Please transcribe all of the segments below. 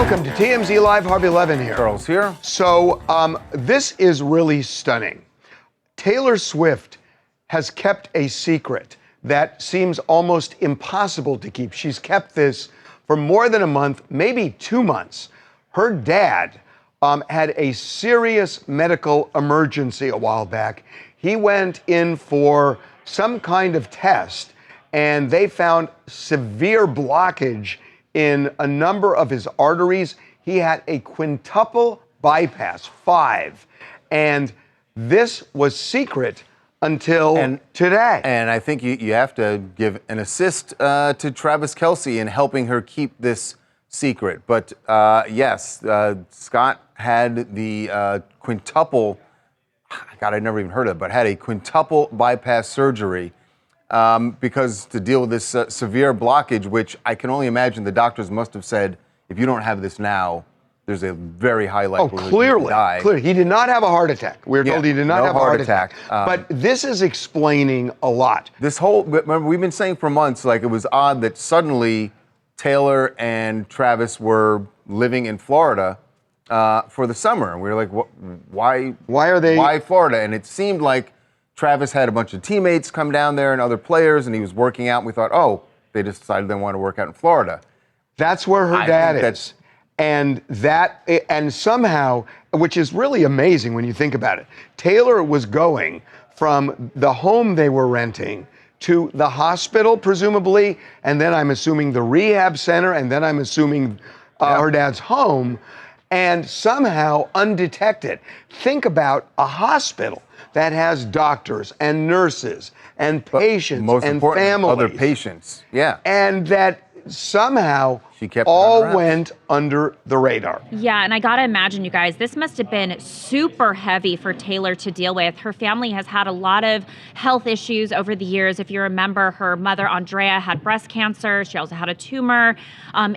Welcome to TMZ Live. Harvey Levin here. Charles here. So this is really stunning. Taylor Swift has kept a secret that seems almost impossible to keep. She's kept this for more than a month, maybe 2 months. Her dad had a serious medical emergency a while back. He went in for some kind of test, and they found severe blockage in a number of his arteries. He had a quintuple bypass, 5. And this was secret until today. And I think you have to give an assist to Travis Kelce in helping her keep this secret. But yes, Scott had the quintuple, God, I'd never even heard of it, but had a quintuple bypass surgery because to deal with this severe blockage, which I can only imagine the doctors must have said, if you don't have this now, there's a very high likelihood you will die. Clearly. He did not have a heart attack. We were told he did not have a heart attack. But this is explaining a lot. This whole, remember, we've been saying for months, like, it was odd that suddenly Taylor and Travis were living in Florida for the summer. And we were like, why Florida? And it seemed like Travis had a bunch of teammates come down there and other players, and he was working out. And we thought, oh, they just decided they want to work out in Florida. That's where her dad is. And somehow, which is really amazing when you think about it, Taylor was going from the home they were renting to the hospital, presumably, and then I'm assuming the rehab center, and then I'm assuming her dad's home, and somehow undetected. Think about a hospital that has doctors and nurses and patients and families. Other patients, yeah. And that somehow she kept all went under the radar. Yeah, and I gotta imagine, you guys, this must have been super heavy for Taylor to deal with. Her family has had a lot of health issues over the years. If you remember, her mother, Andrea, had breast cancer. She also had a tumor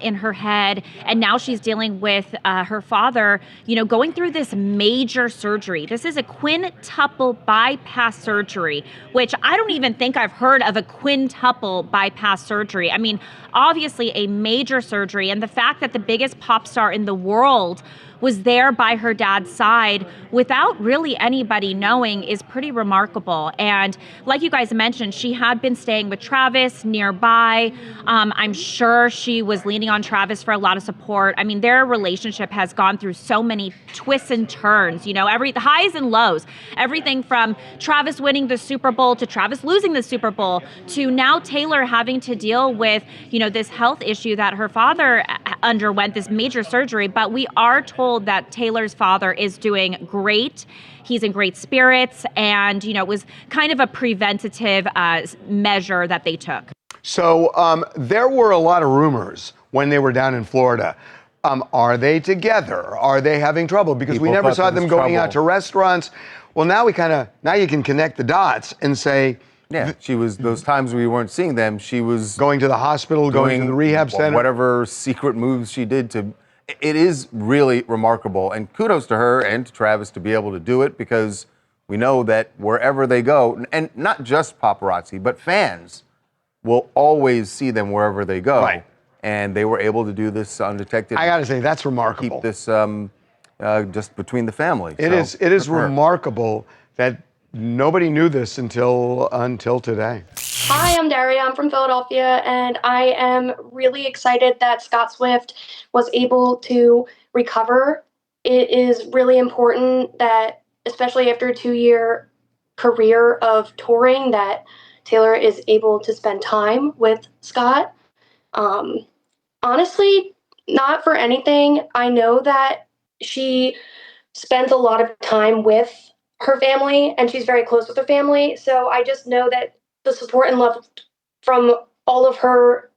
in her head. And now she's dealing with her father, going through this major surgery. This is a quintuple bypass surgery, which I don't even think I've heard of a quintuple bypass surgery. I mean, obviously a major surgery, and the fact that the biggest pop star in the world was there by her dad's side without really anybody knowing is pretty remarkable. And like you guys mentioned, she had been staying with Travis nearby. I'm sure she was leaning on Travis for a lot of support. I mean, their relationship has gone through so many twists and turns, the highs and lows, everything from Travis winning the Super Bowl to Travis losing the Super Bowl to now Taylor having to deal with, this health issue that her father underwent, this major surgery. But we are told that Taylor's father is doing great. He's in great spirits, and it was kind of a preventative measure that they took. So there were a lot of rumors when they were down in Florida. Are they together? Are they having trouble? Because we never saw them going out to restaurants. Well, now you can connect the dots and say, yeah, she was, those times we weren't seeing them, she was going to the hospital, going to the rehab center. Whatever secret moves she did to. It is really remarkable, and kudos to her and to Travis to be able to do it, because we know that wherever they go, and not just paparazzi, but fans will always see them wherever they go. Right. And they were able to do this undetected. I got to say, that's remarkable. Keep this just between the family. It is remarkable that nobody knew this until today. Hi, I'm Daria. I'm from Philadelphia, and I am really excited that Scott Swift was able to recover. It is really important that, especially after a 2-year career of touring, that Taylor is able to spend time with Scott. Honestly, not for anything. I know that she spends a lot of time with her family, and she's very close with her family. So I just know that the support and love from all of her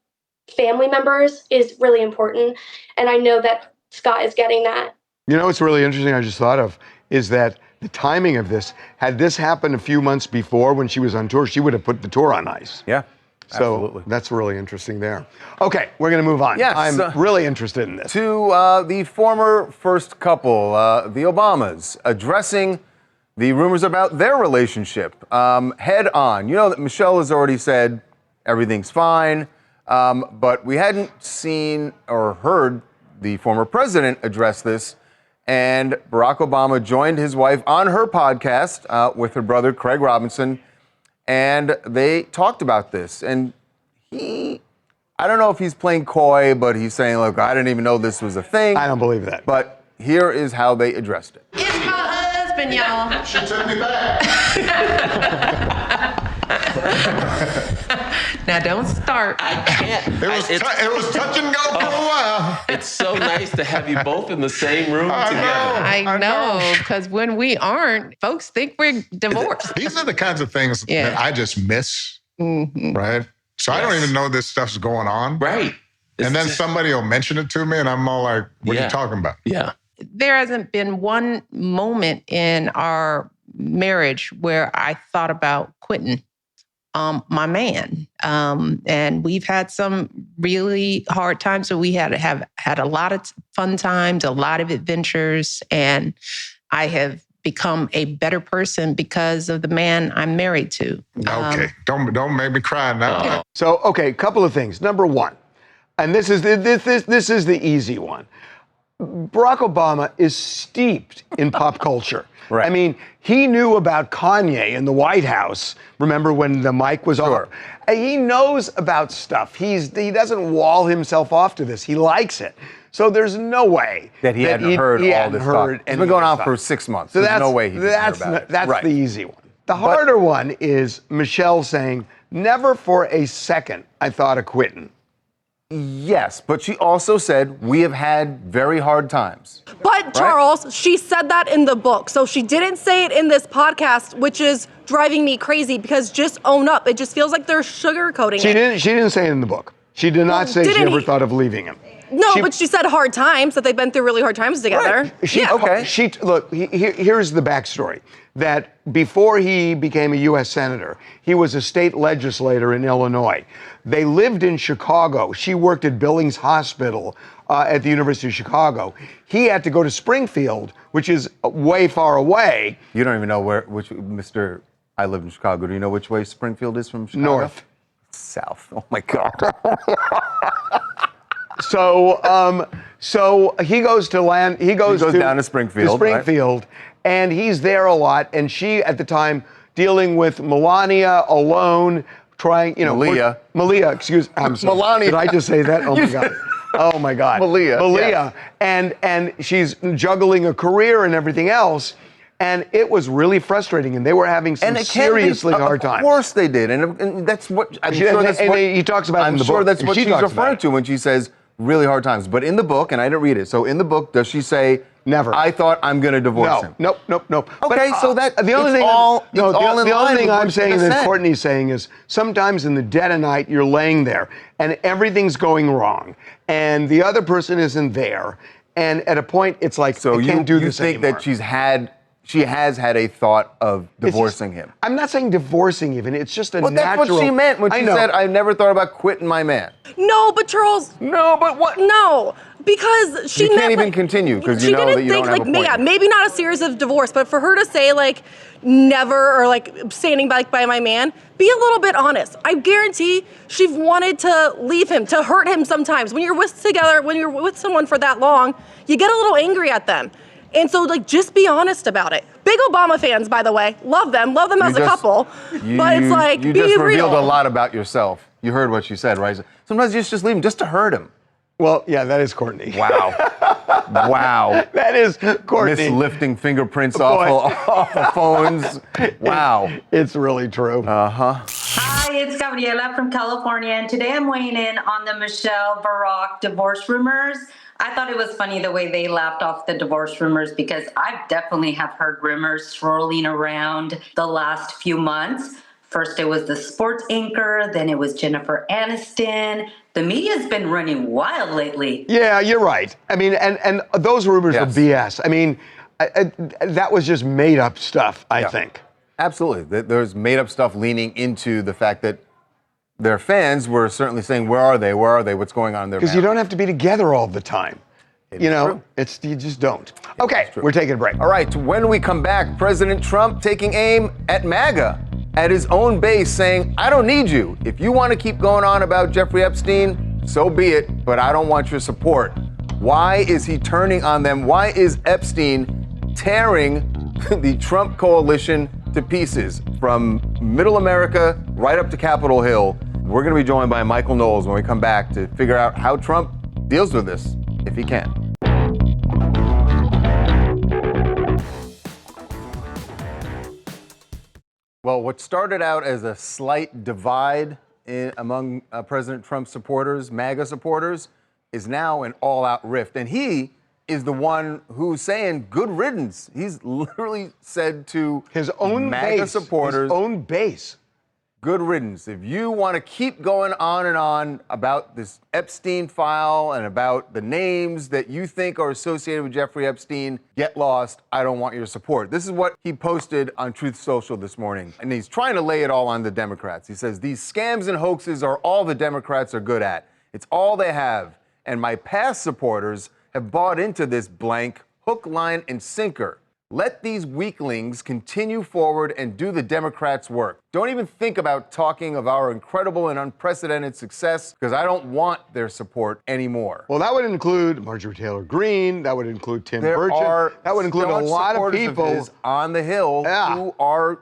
family members is really important. And I know that Scott is getting that. What's really interesting, I just thought of, is that the timing of this, had this happened a few months before when she was on tour, she would have put the tour on ice. Yeah, so absolutely. That's really interesting there. Okay, we're going to move on. Yes, I'm really interested in this. To the former first couple, the Obamas, addressing the rumors about their relationship head on. You know that Michelle has already said everything's fine, but we hadn't seen or heard the former president addressed this, and Barack Obama joined his wife on her podcast with her brother, Craig Robinson, and they talked about this. And I don't know if he's playing coy, but he's saying, look, I didn't even know this was a thing. I don't believe that. But here is how they addressed it. It's my husband, y'all. She took me back. Now don't start. I can't. It was touch and go for a while. It's so nice to have you both in the same room together. I know, because when we aren't, folks think we're divorced. These are the kinds of things Yeah. that I just miss, right? So I don't even know this stuff's going on. Right. And then somebody will mention it to me, and I'm all like, what are you talking about? Yeah. There hasn't been one moment in our marriage where I thought about quitting my man. And we've had some really hard times. So we have had a lot of fun times, a lot of adventures, and I have become a better person because of the man I'm married to. Okay, don't make me cry now. So, okay, a couple of things. Number one, and this is the easy one. Barack Obama is steeped in pop culture. Right. I mean, he knew about Kanye in the White House. Remember when the mic was off? He knows about stuff. He doesn't wall himself off to this. He likes it. So there's no way That he hadn't heard all this stuff. It's been going on for 6 months. So There's no way he didn't hear about it. That's Right. the easy one. The harder one is Michelle saying, never for a second I thought of quitting. Yes, but she also said we have had very hard times. But Charles, she said that in the book. So she didn't say it in this podcast, which is driving me crazy because just own up. It just feels like they're sugarcoating it. She didn't say it in the book. She did not say she didn't ever he? thought of leaving him. No, but she said hard times, that they've been through really hard times together. Look, here's the backstory. That before he became a U.S. Senator, he was a state legislator in Illinois. They lived in Chicago. She worked at Billings Hospital at the University of Chicago. He had to go to Springfield, which is way far away. You don't even know Mr. I live in Chicago. Do you know which way Springfield is from Chicago? North. South. Oh my God. So he goes to land. He goes down to Springfield. Springfield, and he's there a lot. And she, at the time, dealing with Melania alone, trying, Malia. Excuse. I'm sorry. Melania. Did I just say that? Oh my God. Oh my God. Malia. Yes. And she's juggling a career and everything else. And it was really frustrating, and they were having some seriously hard times. Of course they did, and that's what I'm sure that's what he talks about. I'm in the sure book. that's what she's referring to when she says really hard times. But in the book, and I didn't read it, so in the book, does she say never? I thought I'm going to divorce him. Nope. Okay, so that the only thing I'm saying that Courtney's saying is sometimes in the dead of night you're laying there and everything's going wrong, and the other person isn't there, and at a point it's like I can't do this anymore. You think that she has had a thought of divorcing him? I'm not saying divorcing even. It's just a natural. That's what she meant when she said, I never thought about quitting my man. No, but Charles. No, but what? No, because she You can't even continue because you know that you don't have a point. Yeah, maybe not a series of divorce, but for her to say never or standing by my man, be a little bit honest. I guarantee she wanted to leave him, to hurt him sometimes. When you're with someone for that long, you get a little angry at them. And so, just be honest about it. Big Obama fans, by the way. Love them as a couple. But it's you be just real. revealed a lot about yourself. You heard what she said, right? Sometimes you just leave him just to hurt him. Well, yeah, that is Courtney. Wow. Wow. That is Courtney. Miss lifting fingerprints off of phones. Wow. It's really true. Uh-huh. Hi, it's Gabriela from California, and today I'm weighing in on the Michelle Barack divorce rumors. I thought it was funny the way they laughed off the divorce rumors because I definitely have heard rumors swirling around the last few months. First, it was the sports anchor, then it was Jennifer Aniston. The media's been running wild lately. Yeah, you're right. I mean, and those rumors were BS. I mean, that was just made up stuff, I think. Absolutely. There's made up stuff leaning into the fact that their fans were certainly saying, where are they? Where are they? What's going on in their marriage? Because you don't have to be together all the time. You just don't. Okay, we're taking a break. All right, when we come back, President Trump taking aim at MAGA at his own base, saying, I don't need you. If you want to keep going on about Jeffrey Epstein, so be it, but I don't want your support. Why is he turning on them? Why is Epstein tearing the Trump coalition to pieces from middle America right up to Capitol Hill? We're going to be joined by Michael Knowles when we come back to figure out how Trump deals with this, if he can. Well, what started out as a slight divide among President Trump's supporters, MAGA supporters, is now an all-out rift. And he is the one who's saying good riddance. He's literally said to his own MAGA supporters, his own base, good riddance. If you want to keep going on and on about this Epstein file and about the names that you think are associated with Jeffrey Epstein, get lost. I don't want your support. This is what he posted on Truth Social this morning. And he's trying to lay it all on the Democrats. He says, these scams and hoaxes are all the Democrats are good at. It's all they have. And my past supporters have bought into this blank hook, line, and sinker. Let these weaklings continue forward and do the Democrats' work. Don't even think about talking of our incredible and unprecedented success, because I don't want their support anymore. Well, that would include Marjorie Taylor Greene. That would include Tim Burchett. That would include a lot of people on the Hill who are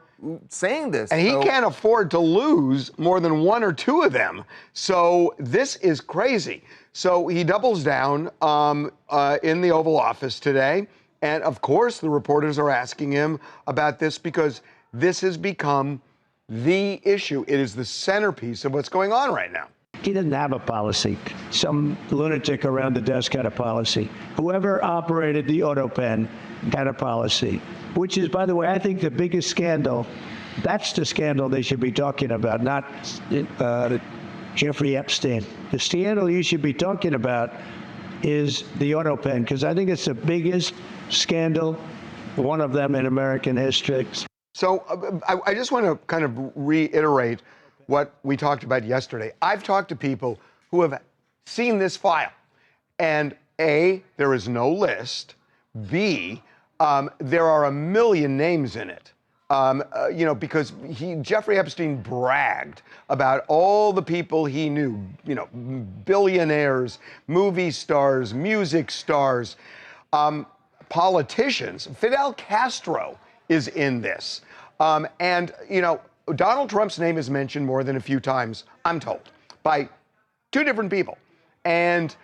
saying this. And he can't afford to lose more than one or two of them. So this is crazy. So he doubles down in the Oval Office today. And of course, the reporters are asking him about this because this has become the issue. It is the centerpiece of what's going on right now. He doesn't have a policy. Some lunatic around the desk had a policy. Whoever operated the auto pen had a policy, which is, by the way, I think the biggest scandal. That's the scandal they should be talking about, not Jeffrey Epstein. The scandal you should be talking about is the auto pen, because I think it's the biggest scandal, one of them in American history. So I just want to kind of reiterate what we talked about yesterday. I've talked to people who have seen this file, and A, there is no list. B, there are a million names in it. Because Jeffrey Epstein bragged about all the people he knew, billionaires, movie stars, music stars, politicians. Fidel Castro is in this. Donald Trump's name is mentioned more than a few times, I'm told, by two different people. And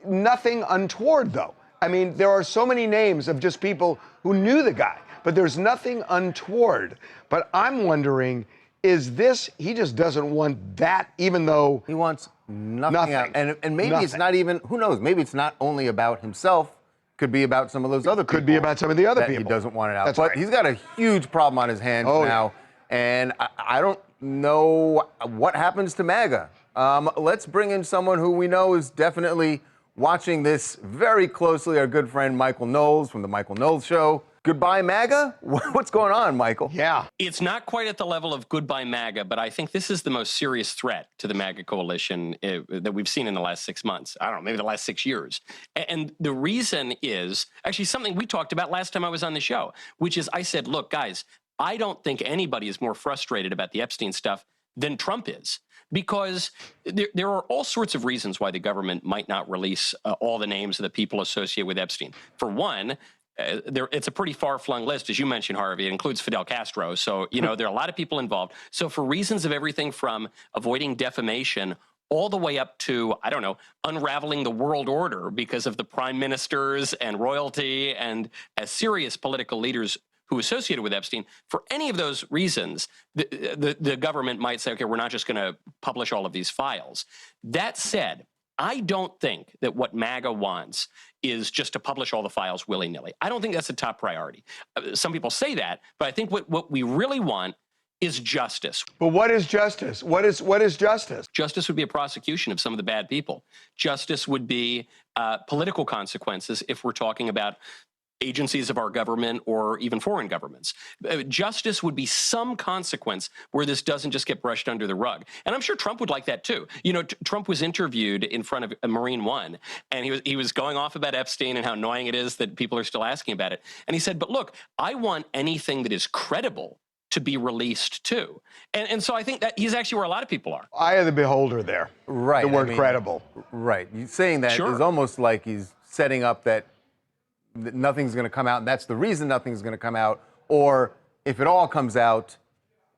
nothing untoward, though. I mean, there are so many names of just people who knew the guy. But there's nothing untoward. But I'm wondering, is this, he just doesn't want that, even though he wants nothing. Out. And maybe it's not even, who knows, maybe it's not only about himself, could be about some of those other people. Could be about some of the other people. He doesn't want it out. That's but right. He's got a huge problem on his hands now. Yeah. And I don't know what happens to MAGA. Let's bring in someone who we know is definitely watching this very closely, our good friend Michael Knowles from The Michael Knowles Show. Goodbye, MAGA? What's going on, Michael? Yeah. It's not quite at the level of goodbye, MAGA, but I think this is the most serious threat to the MAGA coalition that we've seen in the last 6 months. I don't know, maybe the last 6 years. And the reason is actually something we talked about last time I was on the show, which is I said, look, guys, I don't think anybody is more frustrated about the Epstein stuff than Trump is. Because there are all sorts of reasons why the government might not release all the names of the people associated with Epstein. For one, it's a pretty far-flung list, as you mentioned, Harvey. It includes Fidel Castro. So, there are a lot of people involved. So for reasons of everything from avoiding defamation all the way up to, I don't know, unraveling the world order because of the prime ministers and royalty and as serious political leaders who associated with Epstein, for any of those reasons, the government might say, okay, we're not just going to publish all of these files. That said, I don't think that what MAGA wants is just to publish all the files willy-nilly. I don't think that's a top priority. Some people say that, but I think what we really want is justice. But what is justice? What is justice? Justice would be a prosecution of some of the bad people. Justice would be political consequences if we're talking about agencies of our government or even foreign governments. Justice would be some consequence where this doesn't just get brushed under the rug. And I'm sure Trump would like that too. Trump was interviewed in front of Marine One, and he was going off about Epstein and how annoying it is that people are still asking about it. And he said, but look, I want anything that is credible to be released too. And so I think that he's actually where a lot of people are. Eye of the beholder there. Right. The word credible. Right. You saying that is almost like he's setting up that nothing's going to come out, and that's the reason nothing's going to come out. Or if it all comes out,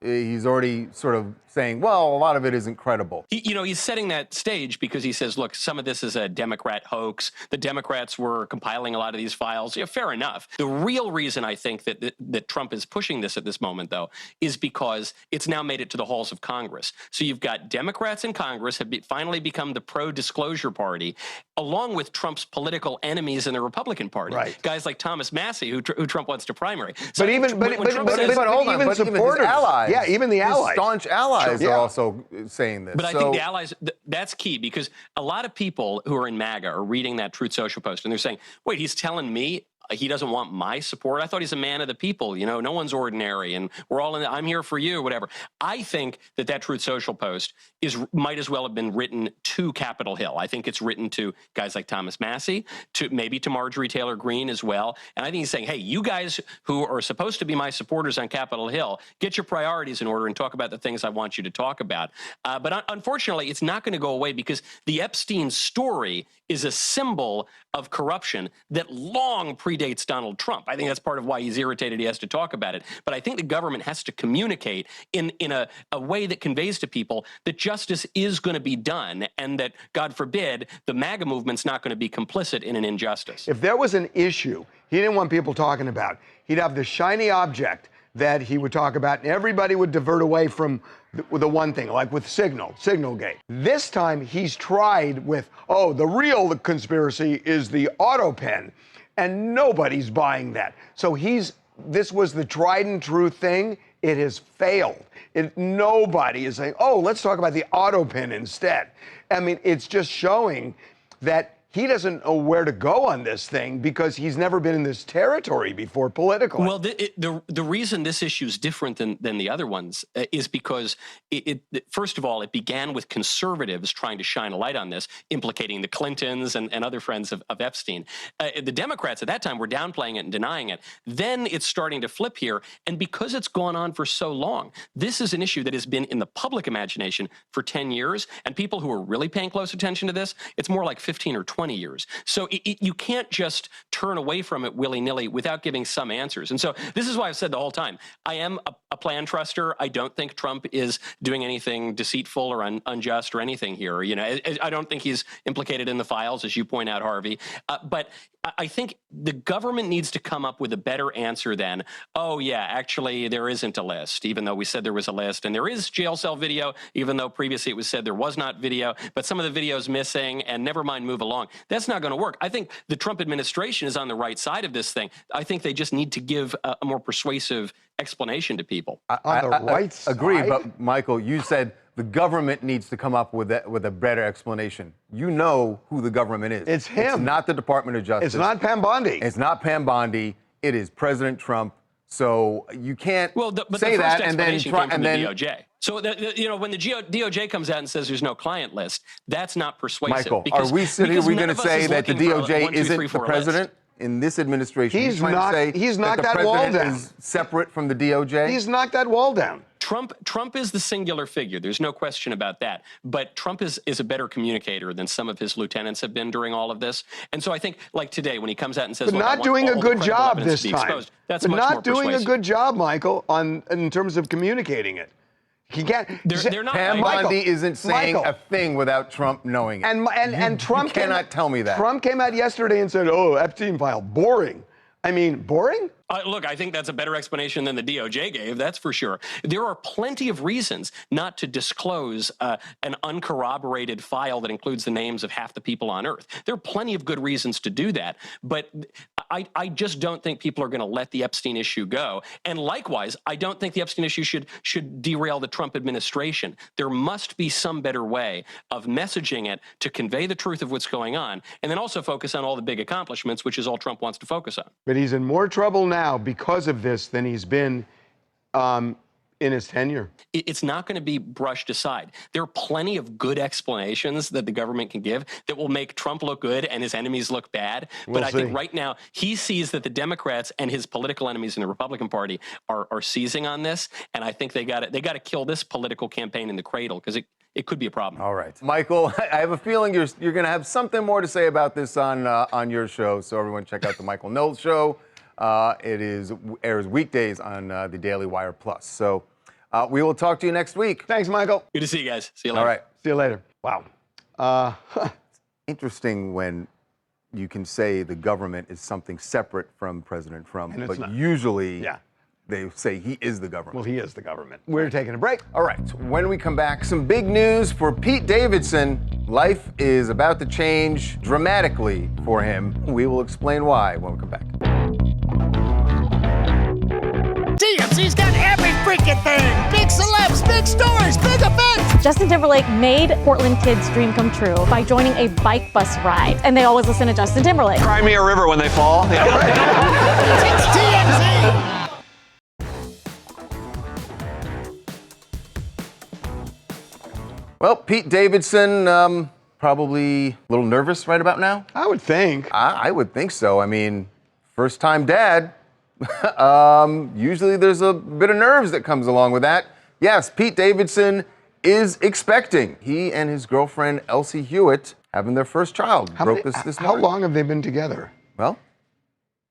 he's already sort of saying, well, a lot of it isn't credible. He's setting that stage because he says, look, some of this is a Democrat hoax. The Democrats were compiling a lot of these files. Yeah, fair enough. The real reason I think that Trump is pushing this at this moment, though, is because it's now made it to the halls of Congress. So you've got Democrats in Congress have finally become the pro-disclosure party, along with Trump's political enemies in the Republican Party. Right. Guys like Thomas Massey, who Trump wants to primary. So but even supporters, allies, yeah, even the allies, staunch allies are also saying this. But I think the allies, that's key, because a lot of people who are in MAGA are reading that Truth Social post and they're saying, wait, he's telling me he doesn't want my support? I thought he's a man of the people. No one's ordinary, and we're all I'm here for you, whatever. I think that Truth Social post might as well have been written to Capitol Hill. I think it's written to guys like Thomas Massey, maybe to Marjorie Taylor Greene as well. And I think he's saying, hey, you guys who are supposed to be my supporters on Capitol Hill, get your priorities in order and talk about the things I want you to talk about. But unfortunately, it's not going to go away, because the Epstein story is a symbol of corruption that long predates Donald Trump. I think that's part of why he's irritated he has to talk about it. But I think the government has to communicate in a way that conveys to people that justice is going to be done, and that, God forbid, the MAGA movement's not going to be complicit in an injustice. If there was an issue he didn't want people talking about, he'd have the shiny object that he would talk about, and everybody would divert away from the one thing, like with Signalgate. This time he's tried with, the real conspiracy is the auto pen, and nobody's buying that. So this was the tried and true thing. It has failed. Nobody is saying, let's talk about the auto pen instead. I mean, it's just showing that he doesn't know where to go on this thing, because he's never been in this territory before politically. Well, the reason this issue is different than the other ones is because, first of all, it began with conservatives trying to shine a light on this, implicating the Clintons and other friends of Epstein. The Democrats at that time were downplaying it and denying it. Then it's starting to flip here. And because it's gone on for so long, this is an issue that has been in the public imagination for 10 years. And people who are really paying close attention to this, it's more like 15 or 20 years. So you can't just turn away from it willy-nilly without giving some answers. And so this is why I've said the whole time, I am a plan truster. I don't think Trump is doing anything deceitful or unjust or anything here. I don't think he's implicated in the files, as you point out, Harvey. But I think the government needs to come up with a better answer than, actually, there isn't a list, even though we said there was a list. And there is jail cell video, even though previously it was said there was not video. But some of the video is missing, and never mind, move along. That's not going to work. I think the Trump administration is on the right side of this thing. I think they just need to give a more persuasive explanation to people. On the right side? Agree, but Michael, you said the government needs to come up with a better explanation. You know who the government is. It's him. It's not the Department of Justice. It's not Pam Bondi. It's not Pam Bondi. It is President Trump. So you can't say that and then try and then the DOJ. So when the DOJ comes out and says there's no client list, that's not persuasive. Michael, are we going to say that the DOJ isn't the president in this administration? He's knocked that wall down. Is separate from the DOJ. He's knocked that wall down. Trump is the singular figure. There's no question about that. But Trump is a better communicator than some of his lieutenants have been during all of this. And so I think, like today, when he comes out and says, but not doing a good job this time. That's but much not more doing persuasive. a good job, Michael, in terms of communicating it. He can't. They're not. Pam Bondi isn't saying a thing without Trump knowing it. And Trump cannot tell me that. Trump came out yesterday and said, Epstein file, boring. I mean, boring? Look, I think that's a better explanation than the DOJ gave, that's for sure. There are plenty of reasons not to disclose an uncorroborated file that includes the names of half the people on Earth. There are plenty of good reasons to do that, but I just don't think people are going to let the Epstein issue go. And likewise, I don't think the Epstein issue should derail the Trump administration. There must be some better way of messaging it to convey the truth of what's going on, and then also focus on all the big accomplishments, which is all Trump wants to focus on. But he's in more trouble now because of this than he's been in his tenure. It's not going to be brushed aside. There are plenty of good explanations that the government can give that will make Trump look good and his enemies look bad. But I think right now he sees that the Democrats and his political enemies in the Republican Party are seizing on this, and I think they got to kill this political campaign in the cradle because it could be a problem. All right, Michael, I have a feeling you're going to have something more to say about this on your show. So everyone, check out the Michael Knowles Show. It airs weekdays on the Daily Wire Plus. So we will talk to you next week. Thanks, Michael. Good to see you guys. See you later. All right. See you later. Wow. Interesting when you can say the government is something separate from President Trump, but not. Usually they say he is the government. Well, he is the government. We're taking a break. All right. When we come back, some big news for Pete Davidson. Life is about to change dramatically for him. We will explain why when we come back. TMZ's got every freaking thing. Big celebs, big stories, big events. Justin Timberlake made Portland kids' dream come true by joining a bike bus ride. And they always listen to Justin Timberlake. Cry me a river when they fall. Yeah, right. It's TMZ. Well, Pete Davidson, probably a little nervous right about now. I would think. I would think so. I mean, first-time dad. Usually there's a bit of nerves that comes along with that. Yes, Pete Davidson is expecting. He and his girlfriend, Elsie Hewitt, having their first child. This morning. How long have they been together? Well,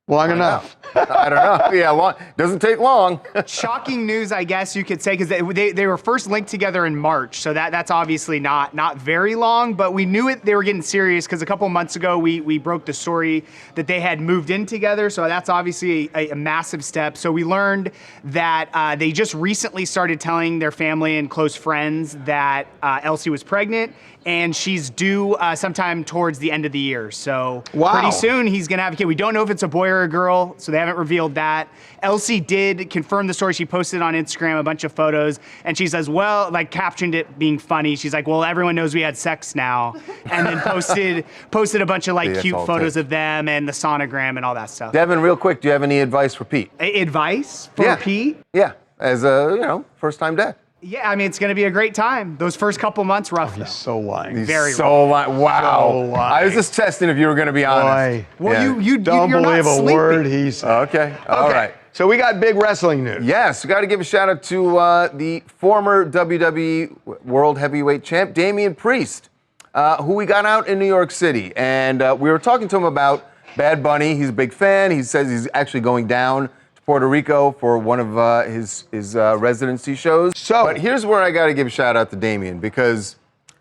long enough. I don't know. Yeah, long. Doesn't take long. Shocking news, I guess you could say, because they were first linked together in March, so that's obviously not very long. But we knew they were getting serious because a couple months ago we broke the story that they had moved in together. So that's obviously a massive step. So we learned that they just recently started telling their family and close friends that Elsie was pregnant. And she's due sometime towards the end of the year. So pretty soon he's gonna have a kid. We don't know if it's a boy or a girl, so they haven't revealed that. Elsie did confirm the story. She posted on Instagram a bunch of photos, and she says, well, like captioned it being funny. She's like, well, everyone knows we had sex now. And then posted a bunch of like cute photos of them and the sonogram and all that stuff. Devin, real quick, do you have any advice for Pete? Advice for Pete? Yeah, as a first-time dad. Yeah, I mean, it's going to be a great time. Those first couple months, rough. He's so lying. Very so lying. Wow. So lying. I was just testing if you were going to be honest. Well, you don't believe a word he said. Okay. All right. So we got big wrestling news. Yes, we got to give a shout out to the former WWE World Heavyweight Champ, Damian Priest, who we got out in New York City. And we were talking to him about Bad Bunny. He's a big fan. He says he's actually going down Puerto Rico for one of his residency shows. But here's where I got to give a shout out to Damian, because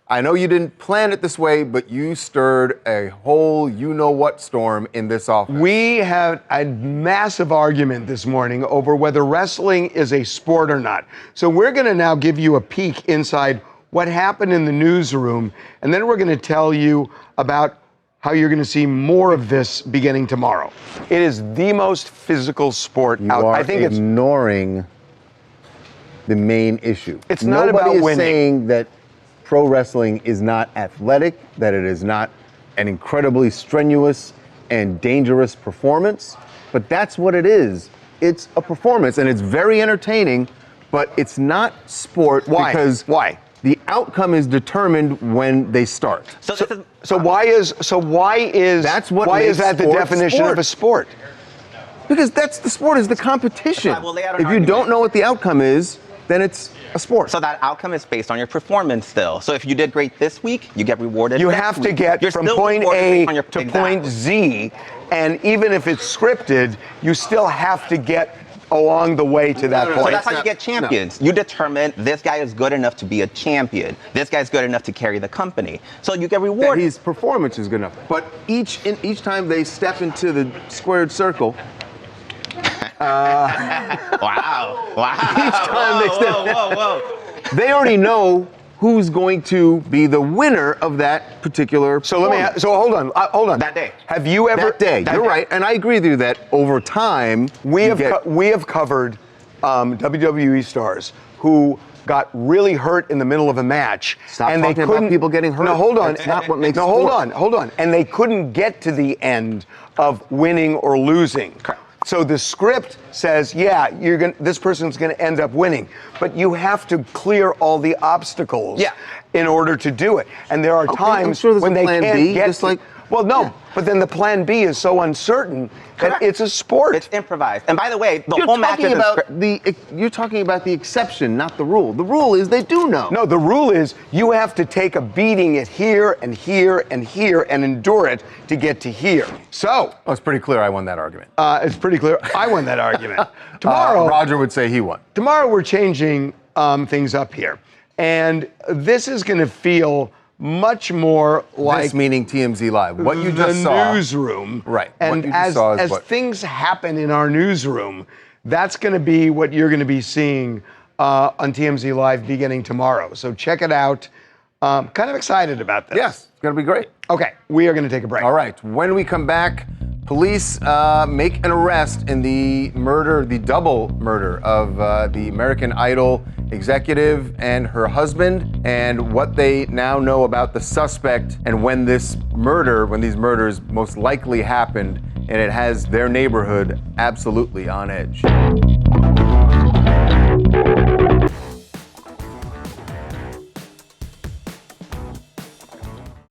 I know you didn't plan it this way, but you stirred a whole you-know-what storm in this office. We had a massive argument this morning over whether wrestling is a sport or not. So we're going to now give you a peek inside what happened in the newsroom, and then we're going to tell you about how you're going to see more of this beginning tomorrow. It is the most physical sport out. I think it's ignoring the main issue. It's not about winning. Nobody is saying that pro wrestling is not athletic, that it is not an incredibly strenuous and dangerous performance, but that's what it is. It's a performance, and it's very entertaining, but it's not sport. Why? Because the outcome is determined when they start. So why is that the definition of a sport? Because that's the sport, is the competition. If you don't know what the outcome is, then it's a sport. So that outcome is based on your performance still. So if you did great this week, you get rewarded. You have to get from point A to point Z, and even if it's scripted, you still have to get along the way to that point. So that's how you get champions. You determine this guy is good enough to be a champion. This guy's good enough to carry the company. So you get rewarded. His performance is good enough. But each time they step into the squared circle, wow. Each time they step, they already know who's going to be the winner of that particular. So hold on. That day. Have you ever? That day. You're right, and I agree with you that over time we have covered WWE stars who got really hurt in the middle of a match, and they couldn't. About people getting hurt. No, hold on. That's not what makes. No, hold on. And they couldn't get to the end of winning or losing. Correct. So the script says, yeah, this person's going to end up winning, but you have to clear all the obstacles in order to do it. And there are times when they can't get well, no, but then the plan B is so uncertain that it's a sport. It's improvised. And by the way, the whole match is You're talking about the exception, not the rule. The rule is they do know. No, the rule is you have to take a beating at here and here and here and endure it to get to here. So. Oh, it's pretty clear I won that argument. It's pretty clear I won that argument. Tomorrow. Roger would say he won. Tomorrow we're changing things up here. And this is going to feel much more like this meaning TMZ Live. What you just saw. The newsroom. Right. And as things happen in our newsroom, that's going to be what you're going to be seeing on TMZ Live beginning tomorrow. So check it out. Kind of excited about this. Yes, it's going to be great. Okay, we are going to take a break. All right. When we come back, police make an arrest in the double murder of the American Idol executive and her husband, and what they now know about the suspect and when these murders most likely happened, and it has their neighborhood absolutely on edge.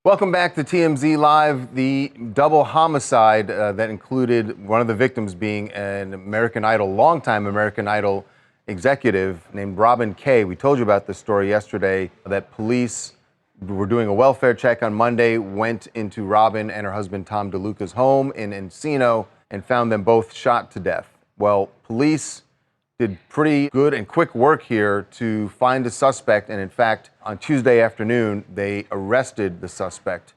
Welcome back to TMZ Live. The double homicide that included one of the victims being an longtime American Idol executive named Robin Kay. We told you about this story yesterday, that police were doing a welfare check on Monday, went into Robin and her husband Tom DeLuca's home in Encino and found them both shot to death. Well, police did pretty good and quick work here to find a suspect, and in fact, on Tuesday afternoon, they arrested the suspect.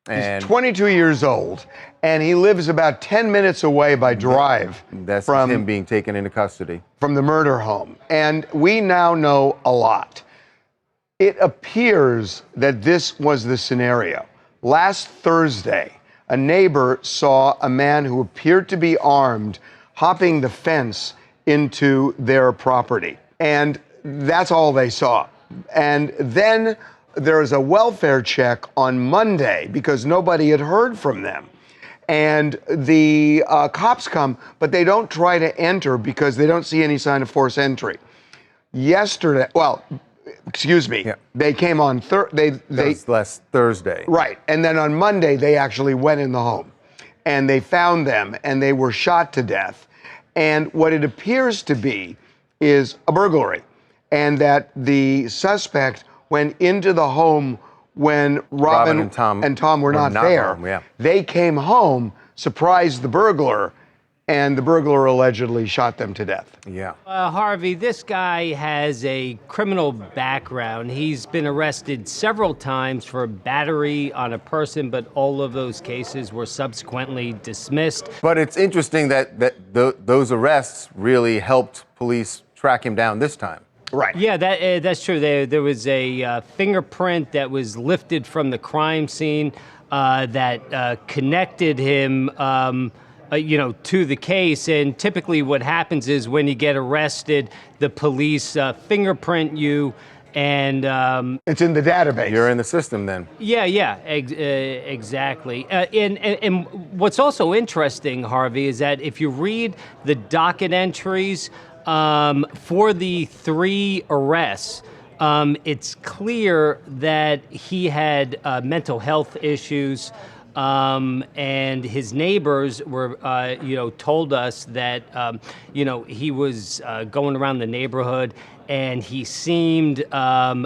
And he's 22 years old, and he lives about 10 minutes away by drive. That's from him being taken into custody. From the murder home. And we now know a lot. It appears that this was the scenario. Last Thursday, a neighbor saw a man who appeared to be armed hopping the fence into their property. And that's all they saw. And then there was a welfare check on Monday because nobody had heard from them. And the cops come, but they don't try to enter because they don't see any sign of forced entry. They came on last Thursday. Right, and then on Monday, they actually went in the home. And they found them, and they were shot to death. And what it appears to be is a burglary. And that the suspect went into the home when Robin and Tom were not there. Home, They came home, surprised the burglar, and the burglar allegedly shot them to death. Yeah. Harvey, this guy has a criminal background. He's been arrested several times for battery on a person, but all of those cases were subsequently dismissed. But it's interesting that those arrests really helped police track him down this time. Right. Yeah, that's true. There was a fingerprint that was lifted from the crime scene that connected him, to the case. And typically, what happens is when you get arrested, the police fingerprint you, and it's in the database. You're in the system then. Exactly. And what's also interesting, Harvey, is that if you read the docket entries for the 3 arrests, it's clear that he had mental health issues, and his neighbors were, told us that, he was going around the neighborhood and he seemed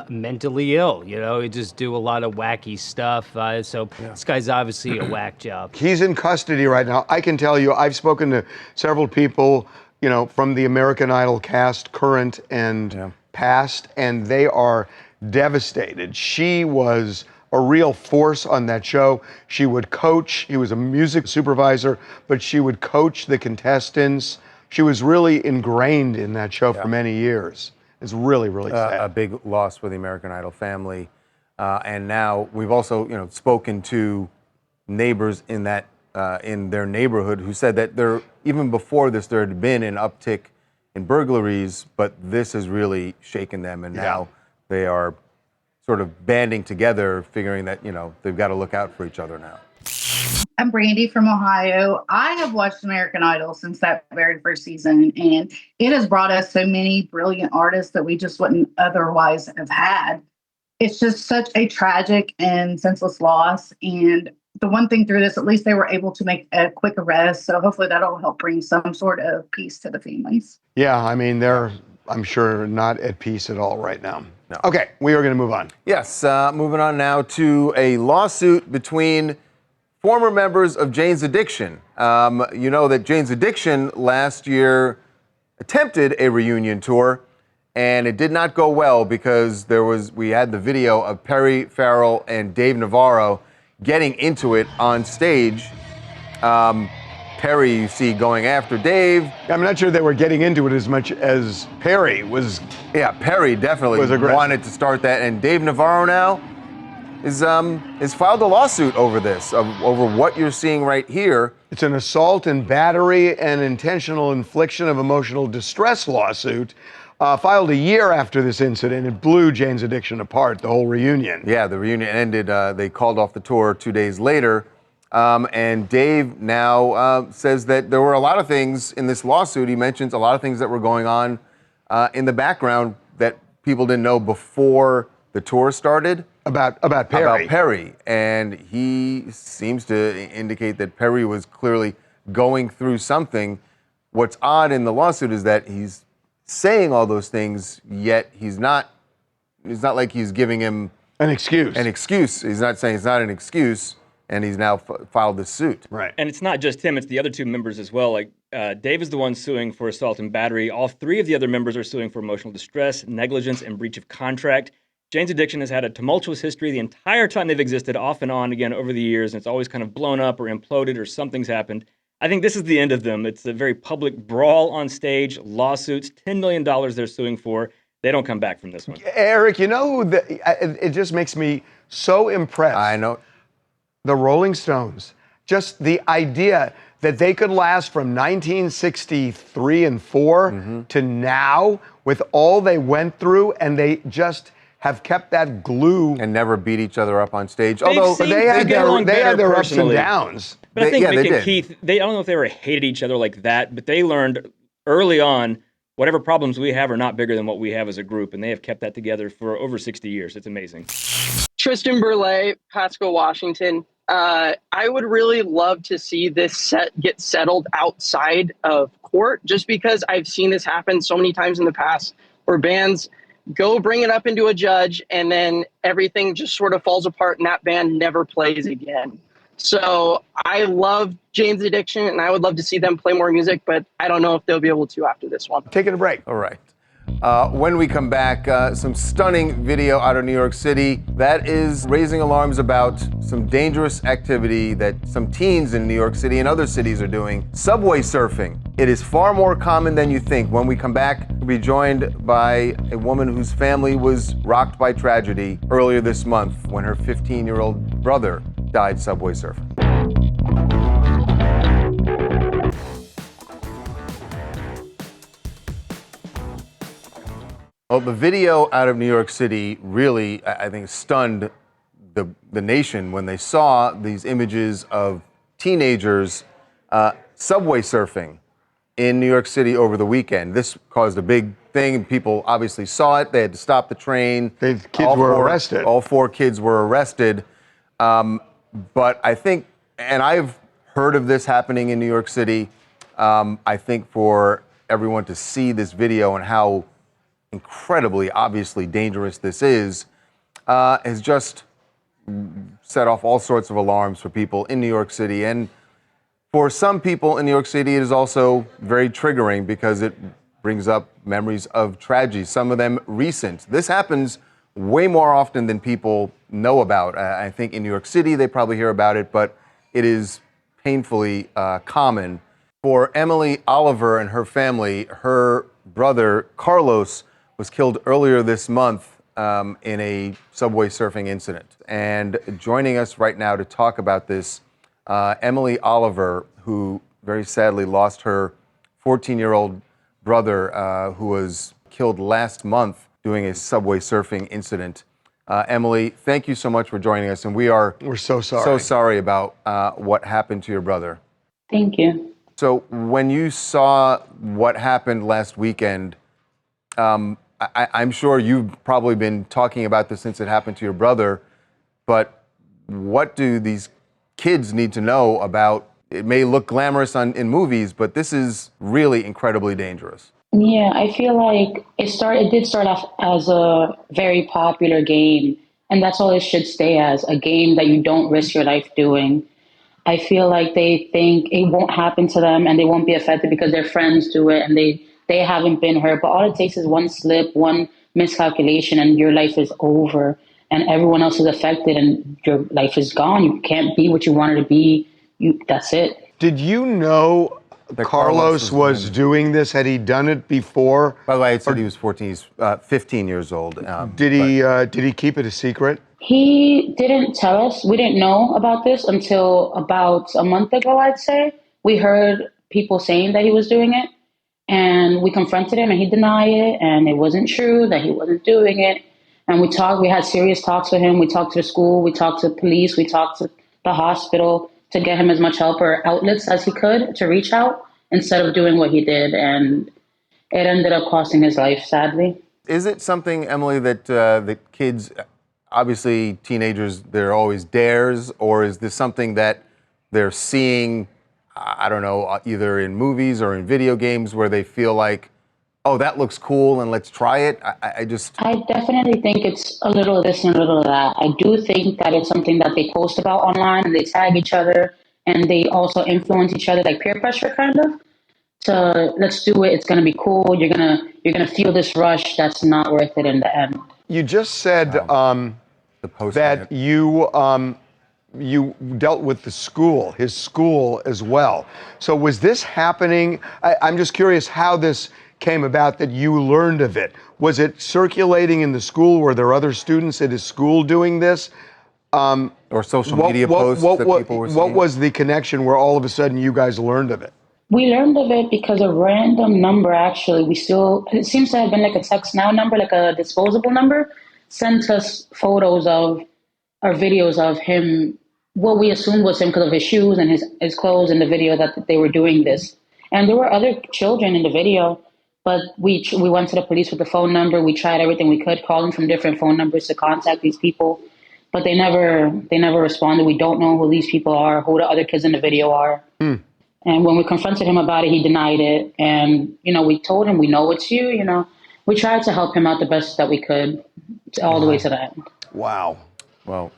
mentally ill. He'd just do a lot of wacky stuff. This guy's obviously a whack job. He's in custody right now. I can tell you, I've spoken to several people from the American Idol cast, current and past, and they are devastated. She was a real force on that show. She would coach. He was a music supervisor, but she would coach the contestants. She was really ingrained in that show for many years. It's really, really sad. A big loss for the American Idol family. And now we've also, spoken to neighbors in that in their neighborhood who said that even before this, there had been an uptick in burglaries, but this has really shaken them, and now they are sort of banding together, figuring that, they've got to look out for each other now. I'm Brandy from Ohio. I have watched American Idol since that very first season, and it has brought us so many brilliant artists that we just wouldn't otherwise have had. It's just such a tragic and senseless loss. And the one thing through this, at least they were able to make a quick arrest. So hopefully that'll help bring some sort of peace to the families. Yeah, I mean, they're, I'm sure, not at peace at all right now. No. Okay, we are going to move on. Yes, moving on now to a lawsuit between former members of Jane's Addiction. You know that Jane's Addiction last year attempted a reunion tour, and it did not go well because we had the video of Perry Farrell and Dave Navarro getting into it on stage. Perry, you see, going after Dave. I'm not sure they were getting into it as much as Perry was. Yeah, Perry definitely wanted to start that, and Dave Navarro now is filed a lawsuit over this, over what you're seeing right here. It's an assault and battery and intentional infliction of emotional distress lawsuit. Filed a year after this incident. It blew Jane's Addiction apart, the whole reunion. Yeah, the reunion ended. They called off the tour 2 days later. And Dave now says that there were a lot of things in this lawsuit. He mentions a lot of things that were going on in the background that people didn't know before the tour started. About Perry. About Perry. And he seems to indicate that Perry was clearly going through something. What's odd in the lawsuit is that he's saying all those things, yet it's not like he's giving him an excuse. He's not saying it's not an excuse, and he's now filed this suit. Right. And it's not just him, it's the other two members as well. Like Dave is the one suing for assault and battery. All three of the other members are suing for emotional distress, negligence, and breach of contract. Jane's Addiction has had a tumultuous history the entire time they've existed, off and on again over the years, and it's always kind of blown up or imploded or something's happened. I think this is the end of them. It's a very public brawl on stage, lawsuits, $10 million they're suing for. They don't come back from this one. Eric, you know, it just makes me so impressed. I know. The Rolling Stones, just the idea that they could last from 1963 and 4 to now with all they went through, and they just have kept that glue. And never beat each other up on stage. Although they had their ups and downs. But I think Mick and Keith, I don't know if they ever hated each other like that, but they learned early on whatever problems we have are not bigger than what we have as a group, and they have kept that together for over 60 years. It's amazing. Tristan Burley, Pasco, Washington. I would really love to see this get settled outside of court, just because I've seen this happen so many times in the past where bands go bring it up into a judge and then everything just sort of falls apart and that band never plays again. So I love Jane's Addiction and I would love to see them play more music, but I don't know if they'll be able to after this one. Taking a break. All right. When we come back, some stunning video out of New York City that is raising alarms about some dangerous activity that some teens in New York City and other cities are doing. Subway surfing. It is far more common than you think. When we come back, we'll be joined by a woman whose family was rocked by tragedy earlier this month when her 15-year-old brother died subway surfing. Well, the video out of New York City really, I think, stunned the nation when they saw these images of teenagers subway surfing in New York City over the weekend. This caused a big thing. People obviously saw it. They had to stop the train. The kids were arrested. All 4 kids were arrested. But I think, and I've heard of this happening in New York City, I think for everyone to see this video and how incredibly, obviously dangerous this is, has just set off all sorts of alarms for people in New York City. And for some people in New York City, it is also very triggering because it brings up memories of tragedy, some of them recent. This happens way more often than people know about. I think in New York City, they probably hear about it, but it is painfully common. For Emily Oliver and her family, her brother, Carlos, was killed earlier this month in a subway surfing incident. And joining us right now to talk about this, Emily Oliver, who very sadly lost her 14-year-old brother who was killed last month doing a subway surfing incident. Emily, thank you so much for joining us, and we're so sorry. So sorry about what happened to your brother. Thank you. So when you saw what happened last weekend, I'm sure you've probably been talking about this since it happened to your brother, but what do these kids need to know about? It may look glamorous in movies, but this is really incredibly dangerous. Yeah, I feel like it did start off as a very popular game, and that's all it should stay as, a game that you don't risk your life doing. I feel like they think it won't happen to them and they won't be affected because their friends do it and they haven't been hurt. But all it takes is one slip, one miscalculation, and your life is over. And everyone else is affected and your life is gone. You can't be what you wanted to be. That's it. Did you know Carlos was doing this? Had he done it before? By the way, I said he was 14. He's 15 years old. Did he keep it a secret? He didn't tell us. We didn't know about this until about a month ago, I'd say. We heard people saying that he was doing it, and we confronted him, and he denied it, and it wasn't true that he wasn't doing it. And we had serious talks with him. We talked to the school, we talked to police, we talked to the hospital to get him as much help or outlets as he could to reach out instead of doing what he did. And it ended up costing his life, sadly. Is it something, Emily, that the kids, obviously teenagers, they're always dares, or is this something that they're seeing, I don't know, either in movies or in video games where they feel like, oh, that looks cool and let's try it? I definitely think it's a little of this and a little of that. I do think that it's something that they post about online and they tag each other and they also influence each other, like peer pressure kind of. So let's do it. It's going to be cool. You're gonna feel this rush. That's not worth it in the end. You just said that you dealt with his school as well. So was this happening? I'm just curious how this came about that you learned of it. Was it circulating in the school? Were there other students at his school doing this? Or social media posts that people were seeing? What was the connection where all of a sudden you guys learned of it? We learned of it because a random number, actually, it seems to have been like a text now number, like a disposable number, sent us photos of or videos of him, what we assumed was him because of his shoes and his clothes in the video that they were doing this. And there were other children in the video, but we went to the police with the phone number. We tried everything we could, calling from different phone numbers to contact these people, but they never responded. We don't know who these people are, who the other kids in the video are. And when we confronted him about it, he denied it. And, we told him, we know it's you, We tried to help him out the best that we could all the way to the end. Wow. Well,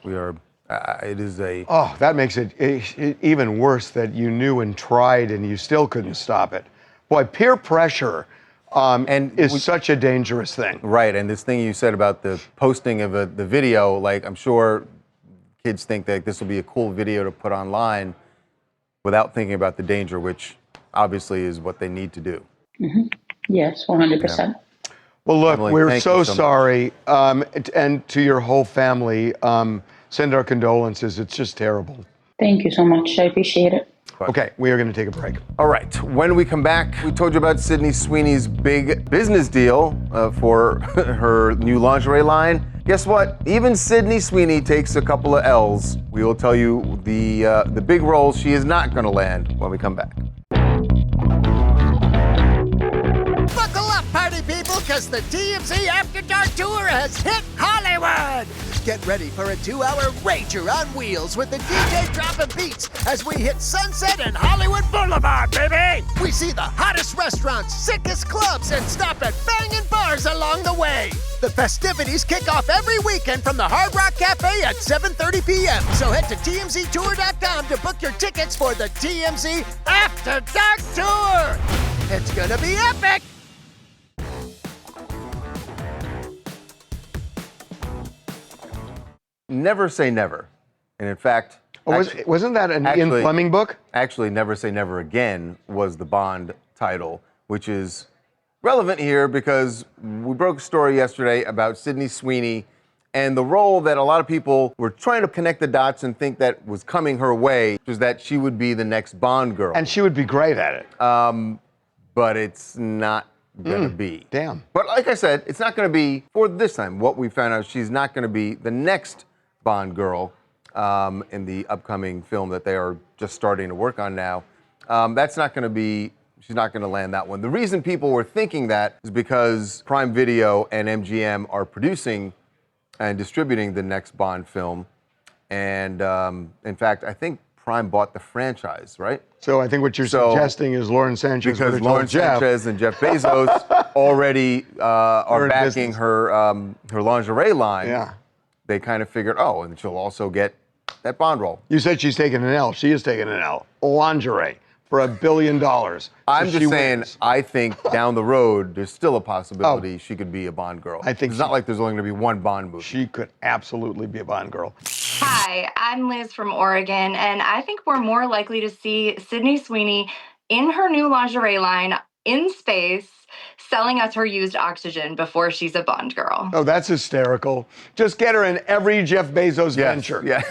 it is a... Oh, that makes it even worse that you knew and tried and you still couldn't stop it. Boy, peer pressure is such a dangerous thing. Right, and this thing you said about the posting of the video, like I'm sure kids think that this will be a cool video to put online without thinking about the danger, which obviously is what they need to do. Mm-hmm. Yes, 100%. Yeah. Well, look, Emily, we're so so sorry. And to your whole family, send our condolences. It's just terrible. Thank you so much. I appreciate it. Okay, we are going to take a break. All right. When we come back, we told you about Sydney Sweeney's big business deal for her new lingerie line. Guess what? Even Sydney Sweeney takes a couple of L's. We will tell you the big roles she is not going to land when we come back. Buckle up, party people, because the TMZ After Dark Tour has hit Hollywood. Get ready for a 2-hour rager on wheels with the DJ dropping beats as we hit Sunset and Hollywood Boulevard, baby. We see the hottest restaurants, sickest clubs, and stop at banging bars along the way. The festivities kick off every weekend from the Hard Rock Cafe at 7:30 p.m. So head to TMZTour.com to book your tickets for the TMZ After Dark Tour. It's gonna be epic. Never say never. And in fact... wasn't that an Ian Fleming book? Actually, Never Say Never Again was the Bond title, which is relevant here because we broke a story yesterday about Sydney Sweeney and the role that a lot of people were trying to connect the dots and think that was coming her way, was that she would be the next Bond girl. And she would be great at it. But it's not going to be. Damn. But like I said, it's not going to be for this time. What we found out, she's not going to be the next Bond girl in the upcoming film that they are just starting to work on now. That's not going to be, she's not going to land that one. The reason people were thinking that is because Prime Video and MGM are producing and distributing the next Bond film. And in fact, I think Prime bought the franchise, right? So I think what you're suggesting is Lauren Sanchez. Because Lauren Sanchez and Jeff Bezos already are backing her lingerie line. Yeah. They kind of figured, oh, and she'll also get that Bond role. You said she's taking an L. She is taking an L. Lingerie for $1 billion. I'm just saying, I think down the road, there's still a possibility she could be a Bond girl. I think it's not like there's only going to be one Bond movie. She could absolutely be a Bond girl. Hi, I'm Liz from Oregon, and I think we're more likely to see Sydney Sweeney in her new lingerie line in space, selling us her used oxygen before she's a Bond girl. Oh, that's hysterical. Just get her in every Jeff Bezos venture. Yeah.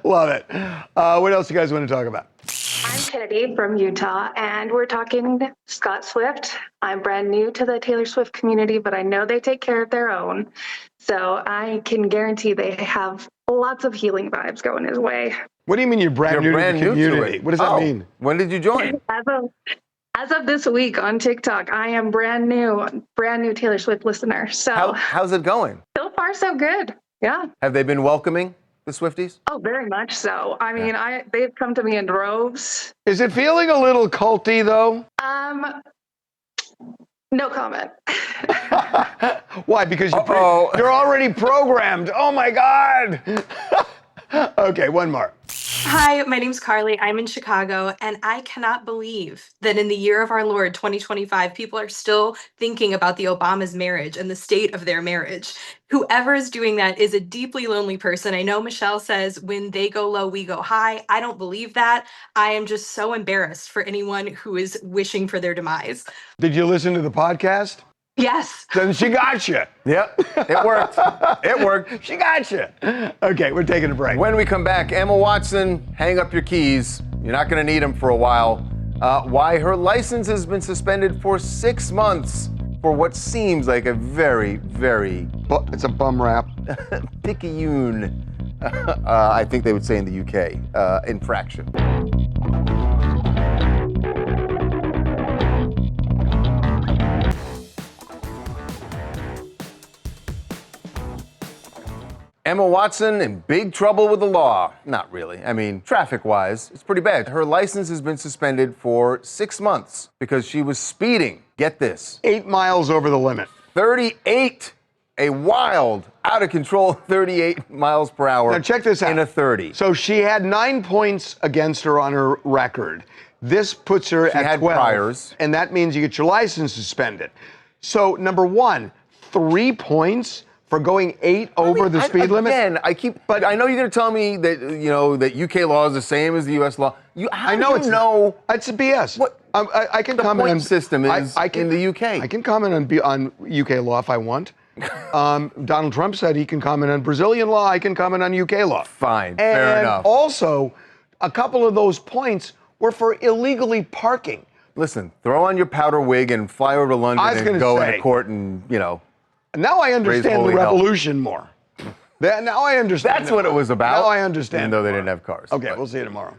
Love it. What else do you guys want to talk about? I'm Kennedy from Utah, and we're talking Scott Swift. I'm brand new to the Taylor Swift community, but I know they take care of their own. So I can guarantee they have lots of healing vibes going his way. What do you mean you're brand new to the community? What does that mean? When did you join? As of this week on TikTok, I am brand new Taylor Swift listener. So how's it going? So far, so good. Yeah. Have they been welcoming, the Swifties? Oh, very much so. I mean, they've come to me in droves. Is it feeling a little culty, though? No comment. Why? Because you're already programmed. Oh, my God. Okay, one more. Hi, my name's Carly. I'm in Chicago, and I cannot believe that in the year of our Lord, 2025, people are still thinking about the Obama's marriage and the state of their marriage. Whoever is doing that is a deeply lonely person. I know Michelle says when they go low, we go high. I don't believe that. I am just so embarrassed for anyone who is wishing for their demise. Did you listen to the podcast? Yes. Then she got you. Yep, it worked. It worked. She got you. Okay, we're taking a break. When we come back, Emma Watson, hang up your keys. You're not going to need them for a while. Why her license has been suspended for 6 months for what seems like a very, very... It's a bum rap. Picayune, I think they would say in the UK, infraction. Emma Watson in big trouble with the law. Not really. I mean, traffic-wise, it's pretty bad. Her license has been suspended for 6 months because she was speeding. Get this. 8 miles over the limit. 38. A wild, out-of-control 38 miles per hour. Now check this out. In a 30. So she had 9 points against her on her record. This puts her She at had 12. priors. And that means you get your license suspended. So, number one, 3 points for going 8 over the speed limit? Again, but I know you're going to tell me that, that UK law is the same as the US law. I know it's a BS. What? I can comment on system is in the UK. I can comment on UK law if I want. Donald Trump said he can comment on Brazilian law. I can comment on UK law. Fine, fair enough. And also, a couple of those points were for illegally parking. Listen, throw on your powder wig and fly over to London and go into court and, Now I understand the revolution more. Now I understand. That's what it was about. Now I understand. Even though they didn't have cars. Okay, we'll see you tomorrow.